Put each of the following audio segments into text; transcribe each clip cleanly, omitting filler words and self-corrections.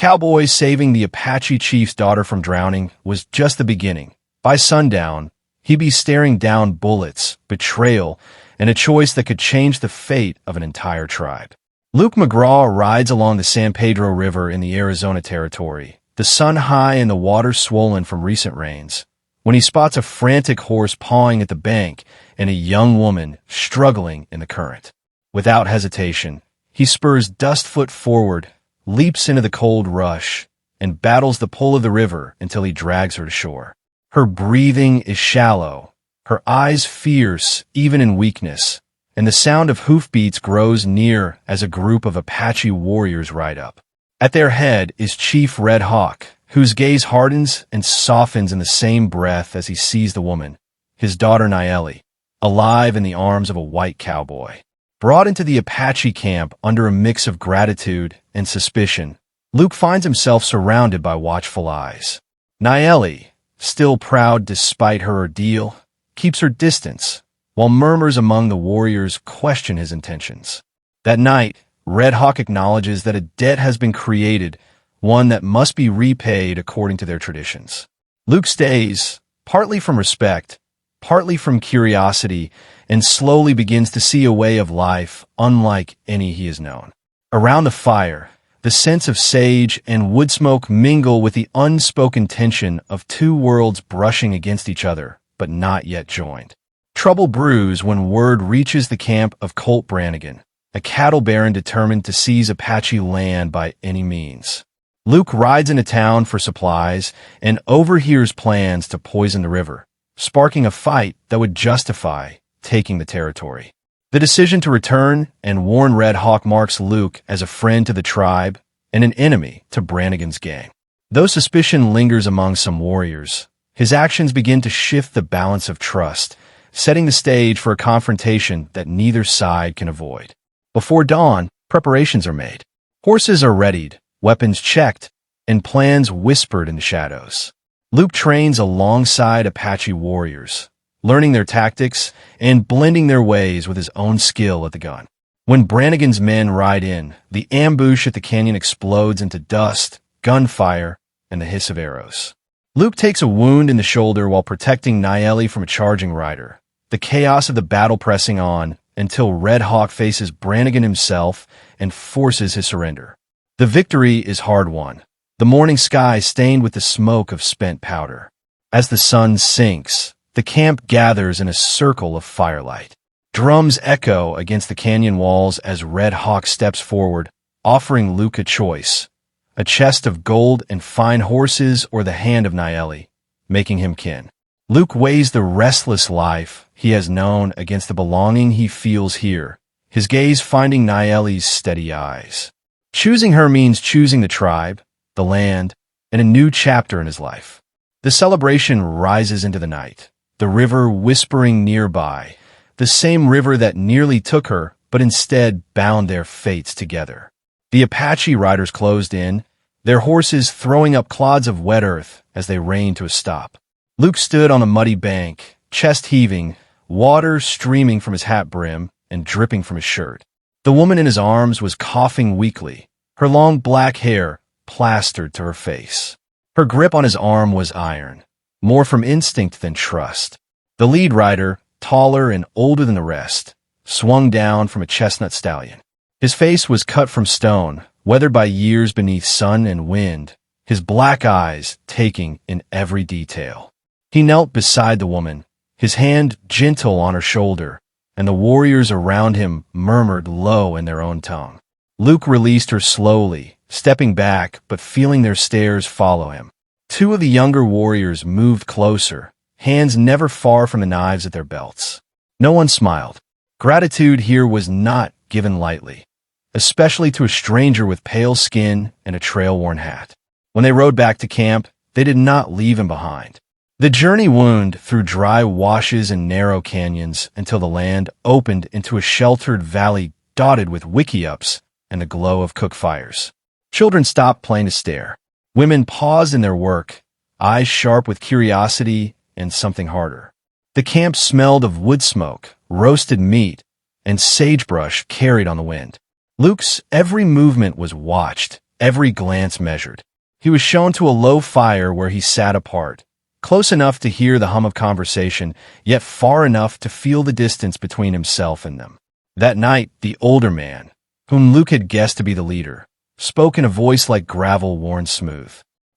Cowboy saving the Apache chief's daughter from drowning was just the beginning. By sundown, he'd be staring down bullets, betrayal, and a choice that could change the fate of an entire tribe. Luke McGraw rides along the San Pedro River in the Arizona Territory, the sun high and the water swollen from recent rains, when he spots a frantic horse pawing at the bank and a young woman struggling in the current. Without hesitation, he spurs dust-foot forward, leaps into the cold rush, and battles the pull of the river until he drags her to shore. Her breathing is shallow, her eyes fierce even in weakness, and the sound of hoofbeats grows near as a group of Apache warriors ride up. At their head is Chief Red Hawk, whose gaze hardens and softens in the same breath as he sees the woman, his daughter Nayeli, alive in the arms of a white cowboy. Brought into the Apache camp under a mix of gratitude and suspicion, Luke finds himself surrounded by watchful eyes. Nayeli, still proud despite her ordeal, keeps her distance, while murmurs among the warriors question his intentions. That night, Red Hawk acknowledges that a debt has been created, one that must be repaid according to their traditions. Luke stays, partly from respect, partly from curiosity, and slowly begins to see a way of life unlike any he has known. Around the fire, the scents of sage and wood smoke mingle with the unspoken tension of two worlds brushing against each other, but not yet joined. Trouble brews when word reaches the camp of Colt Brannigan, a cattle baron determined to seize Apache land by any means. Luke rides into town for supplies and overhears plans to poison the river, sparking a fight that would justify taking the territory. The decision to return and warn Red Hawk marks Luke as a friend to the tribe and an enemy to Brannigan's gang. Though suspicion lingers among some warriors, his actions begin to shift the balance of trust, setting the stage for a confrontation that neither side can avoid. Before dawn, preparations are made. Horses are readied, weapons checked, and plans whispered in the shadows. Luke trains alongside Apache warriors, learning their tactics and blending their ways with his own skill at the gun. When Brannigan's men ride in, the ambush at the canyon explodes into dust, gunfire, and the hiss of arrows. Luke takes a wound in the shoulder while protecting Nayeli from a charging rider, the chaos of the battle pressing on until Red Hawk faces Brannigan himself and forces his surrender. The victory is hard-won, the morning sky stained with the smoke of spent powder. As the sun sinks, the camp gathers in a circle of firelight. Drums echo against the canyon walls as Red Hawk steps forward, offering Luke a choice: a chest of gold and fine horses or the hand of Nayeli, making him kin. Luke weighs the restless life he has known against the belonging he feels here, his gaze finding Nayeli's steady eyes. Choosing her means choosing the tribe, the land, and a new chapter in his life. The celebration rises into the night, the river whispering nearby, the same river that nearly took her, but instead bound their fates together. The Apache riders closed in, their horses throwing up clods of wet earth as they reined to a stop. Luke stood on a muddy bank, chest heaving, water streaming from his hat brim and dripping from his shirt. The woman in his arms was coughing weakly, her long black hair plastered to her face. Her grip on his arm was iron, more from instinct than trust. The lead rider, taller and older than the rest, swung down from a chestnut stallion. His face was cut from stone, weathered by years beneath sun and wind, his black eyes taking in every detail. He knelt beside the woman, his hand gentle on her shoulder, and the warriors around him murmured low in their own tongue. Luke released her slowly, stepping back but feeling their stares follow him. Two of the younger warriors moved closer, hands never far from the knives at their belts. No one smiled. Gratitude here was not given lightly, especially to a stranger with pale skin and a trail-worn hat. When they rode back to camp, they did not leave him behind. The journey wound through dry washes and narrow canyons until the land opened into a sheltered valley dotted with wickiups and the glow of cook fires. Children stopped playing to stare. Women paused in their work, eyes sharp with curiosity and something harder. The camp smelled of wood smoke, roasted meat, and sagebrush carried on the wind. Luke's every movement was watched, every glance measured. He was shown to a low fire where he sat apart, close enough to hear the hum of conversation, yet far enough to feel the distance between himself and them. That night, the older man, whom Luke had guessed to be the leader, spoke in a voice like gravel worn smooth.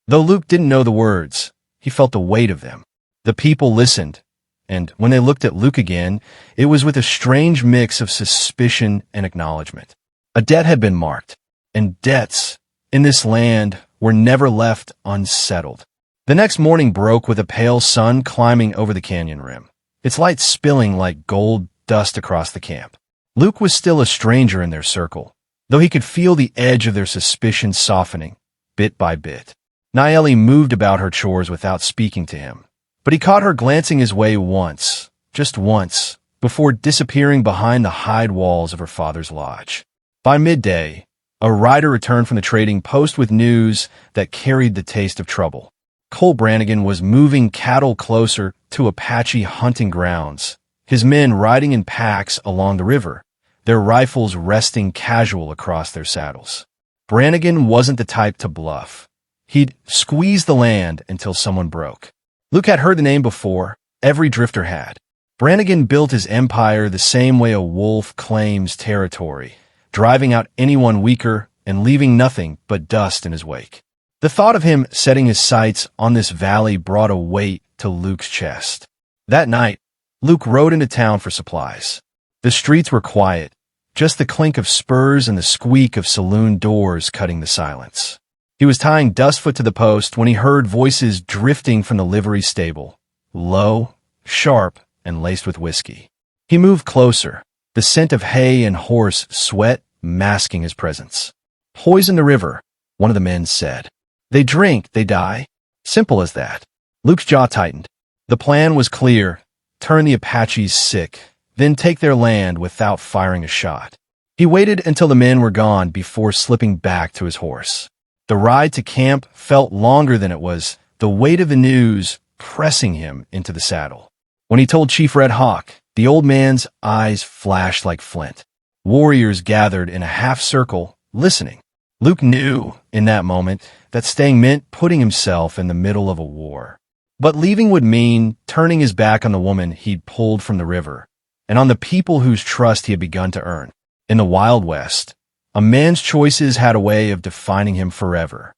Though Luke didn't know the words, he felt the weight of them. The people listened, and when they looked at Luke again, it was with a strange mix of suspicion and acknowledgement. A debt had been marked, and debts in this land were never left unsettled. The next morning broke with a pale sun climbing over the canyon rim, its light spilling like gold dust across the camp. Luke was still a stranger in their circle, though he could feel the edge of their suspicion softening, bit by bit. Nayeli moved about her chores without speaking to him, but he caught her glancing his way once, just once, before disappearing behind the hide walls of her father's lodge. By midday, a rider returned from the trading post with news that carried the taste of trouble. Cole Brannigan was moving cattle closer to Apache hunting grounds, his men riding in packs along the river, their rifles resting casual across their saddles. Brannigan wasn't the type to bluff. He'd squeeze the land until someone broke. Luke had heard the name before. Every drifter had. Brannigan built his empire the same way a wolf claims territory, driving out anyone weaker and leaving nothing but dust in his wake. The thought of him setting his sights on this valley brought a weight to Luke's chest. That night, Luke rode into town for supplies. The streets were quiet, just the clink of spurs and the squeak of saloon doors cutting the silence. He was tying Dustfoot to the post when he heard voices drifting from the livery stable, low, sharp, and laced with whiskey. He moved closer, the scent of hay and horse sweat masking his presence. "Poison the river," one of the men said. "They drink, they die. Simple as that." Luke's jaw tightened. The plan was clear: turn the Apaches sick, then take their land without firing a shot. He waited until the men were gone before slipping back to his horse. The ride to camp felt longer than it was, the weight of the news pressing him into the saddle. When he told Chief Red Hawk, the old man's eyes flashed like flint. Warriors gathered in a half circle, listening. Luke knew, in that moment, that staying meant putting himself in the middle of a war. But leaving would mean turning his back on the woman he'd pulled from the river, and on the people whose trust he had begun to earn. In the Wild West, a man's choices had a way of defining him forever.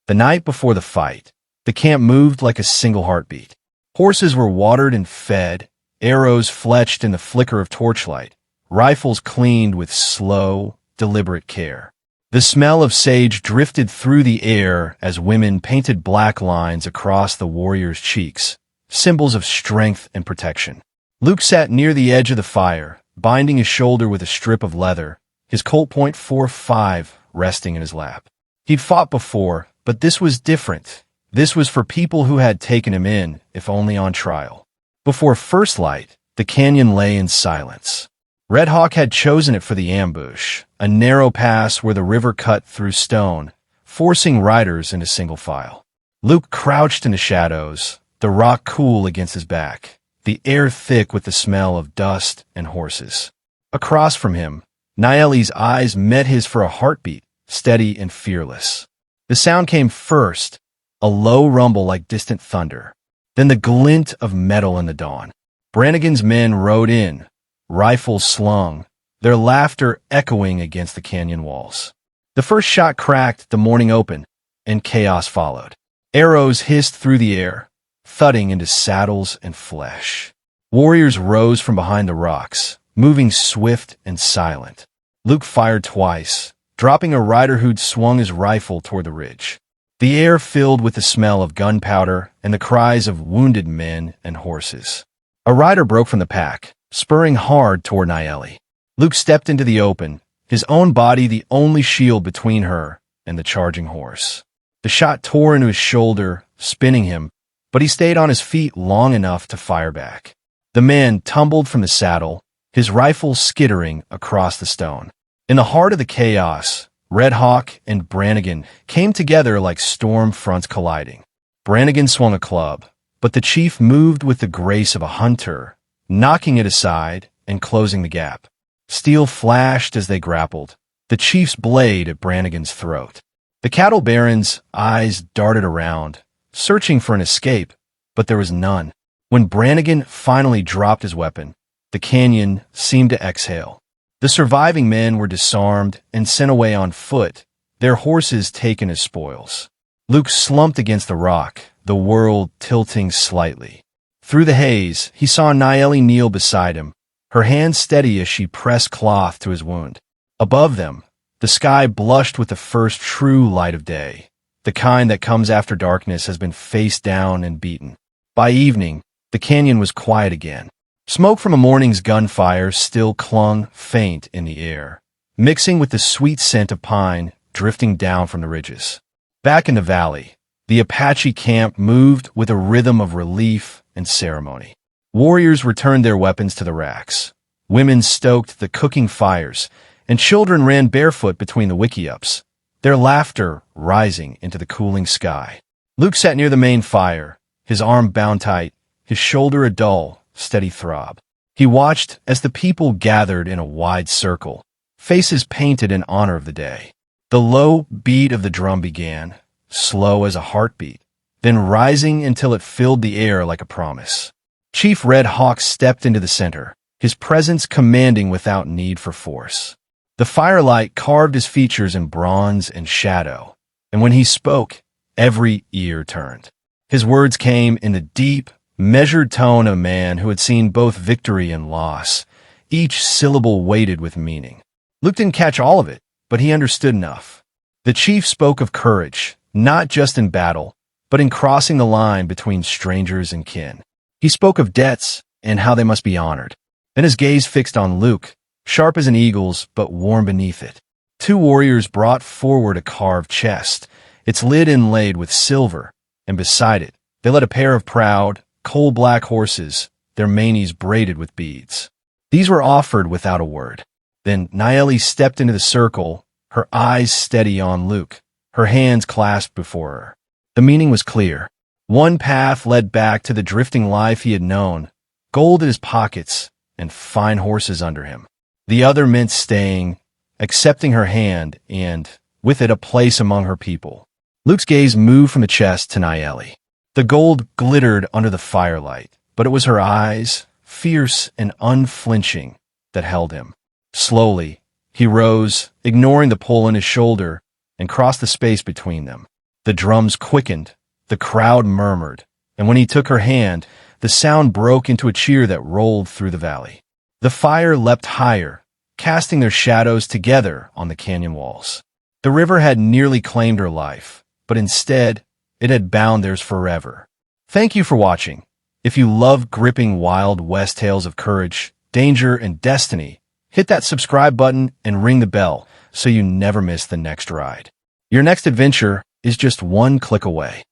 The night before the fight, the camp moved like a single heartbeat. Horses were watered and fed, arrows fletched in the flicker of torchlight, rifles cleaned with slow, deliberate care. The smell of sage drifted through the air as women painted black lines across the warriors' cheeks, symbols of strength and protection. Luke sat near the edge of the fire, binding his shoulder with a strip of leather, his Colt .45 resting in his lap. He'd fought before, but this was different. This was for people who had taken him in, if only on trial. Before first light, the canyon lay in silence. Red Hawk had chosen it for the ambush, a narrow pass where the river cut through stone, forcing riders into single file. Luke crouched in the shadows, the rock cool against his back, the air thick with the smell of dust and horses. Across from him, Nayeli's eyes met his for a heartbeat, steady and fearless. The sound came first, a low rumble like distant thunder, then the glint of metal in the dawn. Brannigan's men rode in, rifles slung, their laughter echoing against the canyon walls. The first shot cracked the morning open, and chaos followed. Arrows hissed through the air, thudding into saddles and flesh. Warriors rose from behind the rocks, moving swift and silent. Luke fired twice, dropping a rider who'd swung his rifle toward the ridge. The air filled with the smell of gunpowder and the cries of wounded men and horses. A rider broke from the pack, spurring hard toward Nayeli. Luke stepped into the open, his own body the only shield between her and the charging horse. The shot tore into his shoulder, spinning him, but he stayed on his feet long enough to fire back. The man tumbled from the saddle, his rifle skittering across the stone. In the heart of the chaos, Red Hawk and Brannigan came together like storm fronts colliding. Brannigan swung a club, but the chief moved with the grace of a hunter, knocking it aside and closing the gap. Steel flashed as they grappled, the chief's blade at Brannigan's throat. The cattle baron's eyes darted around, searching for an escape, but there was none. When Brannigan finally dropped his weapon, the canyon seemed to exhale. The surviving men were disarmed and sent away on foot, their horses taken as spoils. Luke slumped against the rock, the world tilting slightly. Through the haze, he saw Nayeli kneel beside him, her hand steady as she pressed cloth to his wound. Above them, the sky blushed with the first true light of day. The kind that comes after darkness has been face down and beaten. By evening, the canyon was quiet again. Smoke from a morning's gunfire still clung faint in the air, mixing with the sweet scent of pine drifting down from the ridges. Back in the valley, the Apache camp moved with a rhythm of relief and ceremony. Warriors returned their weapons to the racks. Women stoked the cooking fires, and children ran barefoot between the wickiups, their laughter rising into the cooling sky. Luke sat near the main fire, his arm bound tight, his shoulder a dull, steady throb. He watched as the people gathered in a wide circle, faces painted in honor of the day. The low beat of the drum began, slow as a heartbeat, then rising until it filled the air like a promise. Chief Red Hawk stepped into the center, his presence commanding without need for force. The firelight carved his features in bronze and shadow, and when he spoke, every ear turned. His words came in the deep, measured tone of a man who had seen both victory and loss, each syllable weighted with meaning. Luke didn't catch all of it, but he understood enough. The chief spoke of courage, not just in battle, but in crossing the line between strangers and kin. He spoke of debts and how they must be honored. Then his gaze fixed on Luke, sharp as an eagle's but warm beneath it. Two warriors brought forward a carved chest, its lid inlaid with silver, and beside it, they led a pair of proud, coal-black horses, their manes braided with beads. These were offered without a word. Then Nayeli stepped into the circle, her eyes steady on Luke, her hands clasped before her. The meaning was clear. One path led back to the drifting life he had known, gold in his pockets and fine horses under him. The other meant staying, accepting her hand, and, with it, a place among her people. Luke's gaze moved from the chest to Nayeli. The gold glittered under the firelight, but it was her eyes, fierce and unflinching, that held him. Slowly, he rose, ignoring the pull on his shoulder, and crossed the space between them. The drums quickened, the crowd murmured, and when he took her hand, the sound broke into a cheer that rolled through the valley. The fire leapt higher, casting their shadows together on the canyon walls. The river had nearly claimed her life, but instead, it had bound theirs forever. Thank you for watching. If you love gripping Wild West tales of courage, danger, and destiny, hit that subscribe button and ring the bell so you never miss the next ride. Your next adventure is just one click away.